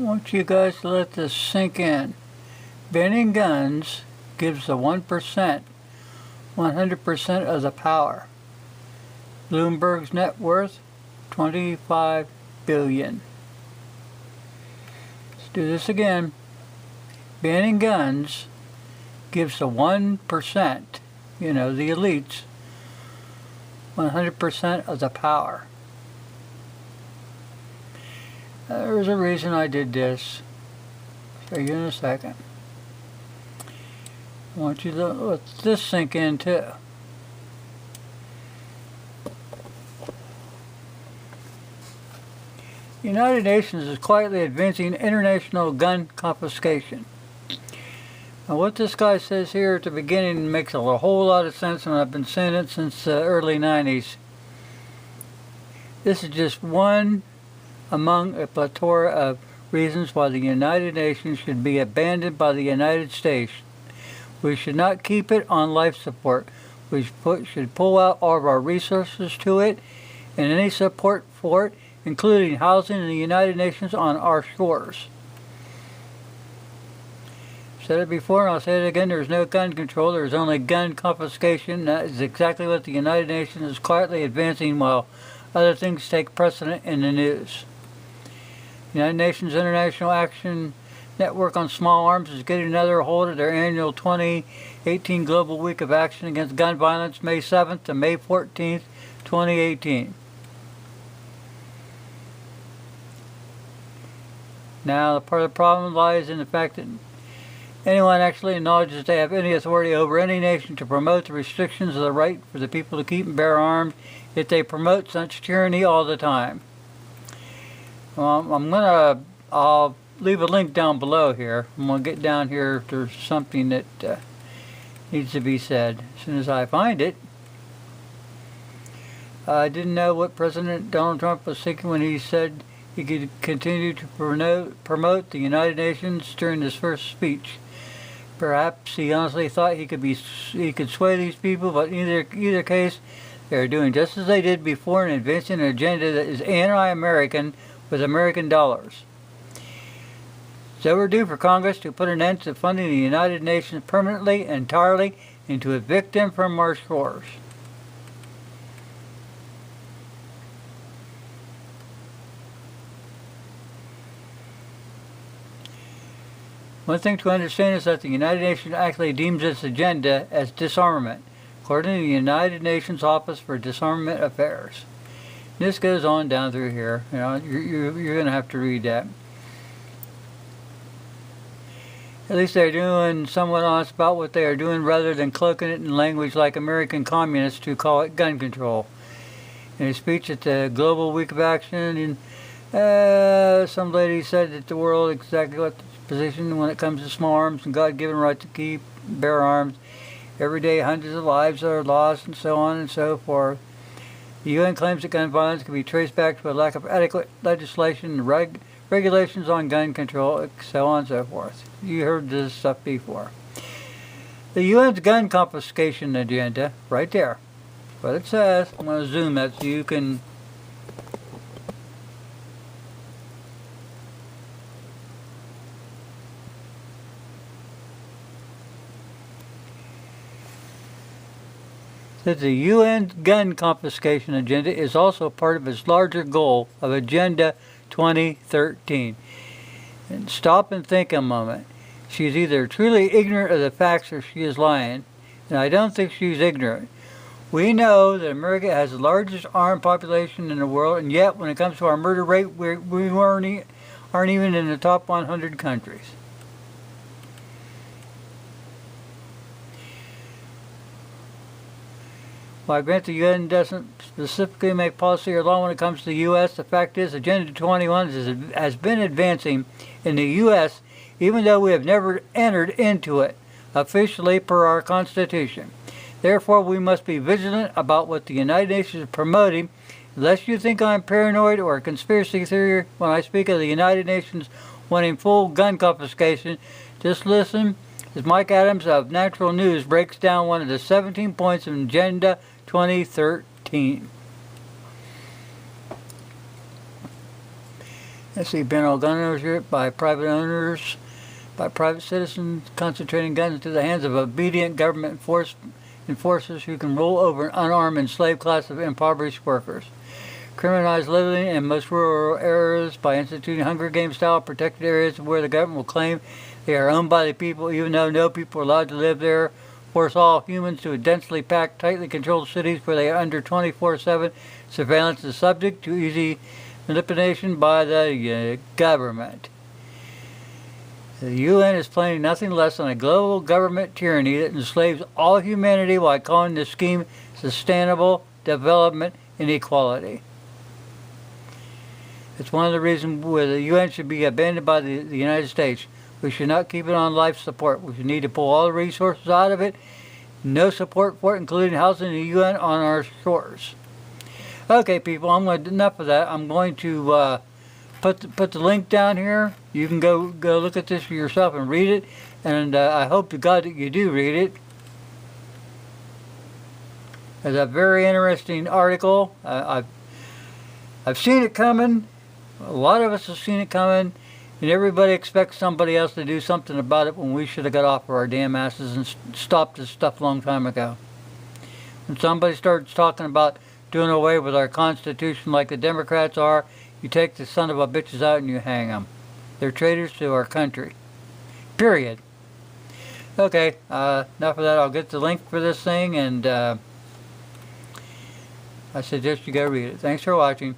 I want you guys to let this sink in. Banning guns gives the 1% 100% of the power. Bloomberg's net worth, $25 billion. Let's do this again. Banning guns gives the 1%, the elites, 100% of the power. There's a reason I did this. I'll show you in a second. I want you to let this sink in too. The United Nations is quietly advancing international gun confiscation. Now what this guy says here at the beginning makes a whole lot of sense, and I've been saying it since the early 90s. This is just one among a plethora of reasons why the United Nations should be abandoned by the United States. We should not keep it on life support. We should pull out all of our resources to it and any support for it, including housing in the United Nations on our shores. I've said it before and I'll say it again, there's no gun control, there's only gun confiscation. That is exactly what the United Nations is quietly advancing while other things take precedent in the news. The United Nations International Action Network on Small Arms is getting another hold of their annual 2018 Global Week of Action Against Gun Violence, May 7th to May 14th, 2018. Now, the part of the problem lies in the fact that anyone actually acknowledges they have any authority over any nation to promote the restrictions of the right for the people to keep and bear arms if they promote such tyranny all the time. I'll leave a link down below here. I'm going to get down here if there's something that needs to be said. As soon as I find it. I didn't know what President Donald Trump was thinking when he said he could continue to promote the United Nations during his first speech. Perhaps he honestly thought he could sway these people, but in either case, they are doing just as they did before and advancing an agenda that is anti-American with American dollars. It's overdue for Congress to put an end to funding the United Nations permanently, entirely, and to evict them from our shores. One thing to understand is that the United Nations actually deems its agenda as disarmament, according to the United Nations Office for Disarmament Affairs. This goes on down through here. You're going to have to read that. At least they're doing somewhat honest about what they are doing rather than cloaking it in language like American communists who call it gun control. In a speech at the Global Week of Action, some lady said that the world exactly what the position when it comes to small arms and God-given right to keep and bear arms. Every day hundreds of lives are lost and so on and so forth. The UN claims that gun violence can be traced back to a lack of adequate legislation and regulations on gun control, so on and so forth. You heard this stuff before. The UN's gun confiscation agenda, right there, what it says. I'm going to zoom that so you can that the UN gun confiscation agenda is also part of its larger goal of Agenda 2013. And stop and think a moment. She's either truly ignorant of the facts or she is lying, and I don't think she's ignorant. We know that America has the largest armed population in the world, and yet when it comes to our murder rate, we aren't even in the top 100 countries. While I grant the UN doesn't specifically make policy or law when it comes to the U.S., the fact is Agenda 21 has been advancing in the U.S. even though we have never entered into it officially per our Constitution. Therefore, we must be vigilant about what the United Nations is promoting, lest you think I'm paranoid or a conspiracy theory when I speak of the United Nations wanting full gun confiscation. Just listen as Mike Adams of Natural News breaks down one of the 17 points of Agenda 2013. Let's see, ban all gun ownership by private owners, by private citizens, concentrating guns into the hands of obedient government enforcers who can rule over an unarmed enslaved class of impoverished workers. Criminalize living in most rural areas by instituting Hunger Games-style protected areas where the government will claim they are owned by the people, even though no people are allowed to live there. Force all humans to densely packed, tightly controlled cities where they are under 24/7 surveillance and subject to easy manipulation by the government. The UN is planning nothing less than a global government tyranny that enslaves all humanity while calling the scheme sustainable development and equality. It's one of the reasons where the UN should be abandoned by the United States. We should not keep it on life support. We should need to pull all the resources out of it. No support for it, including housing the UN on our shores. Okay, people, enough of that. I'm going to put the link down here. You can go look at this for yourself and read it. And I hope to God that you do read it. It's a very interesting article. I've seen it coming. A lot of us have seen it coming. And everybody expects somebody else to do something about it when we should have got off of our damn asses and stopped this stuff a long time ago. When somebody starts talking about doing away with our Constitution like the Democrats are, you take the son of a bitches out and you hang them. They're traitors to our country. Period. Okay, enough of that. I'll get the link for this thing, and I suggest you go read it. Thanks for watching.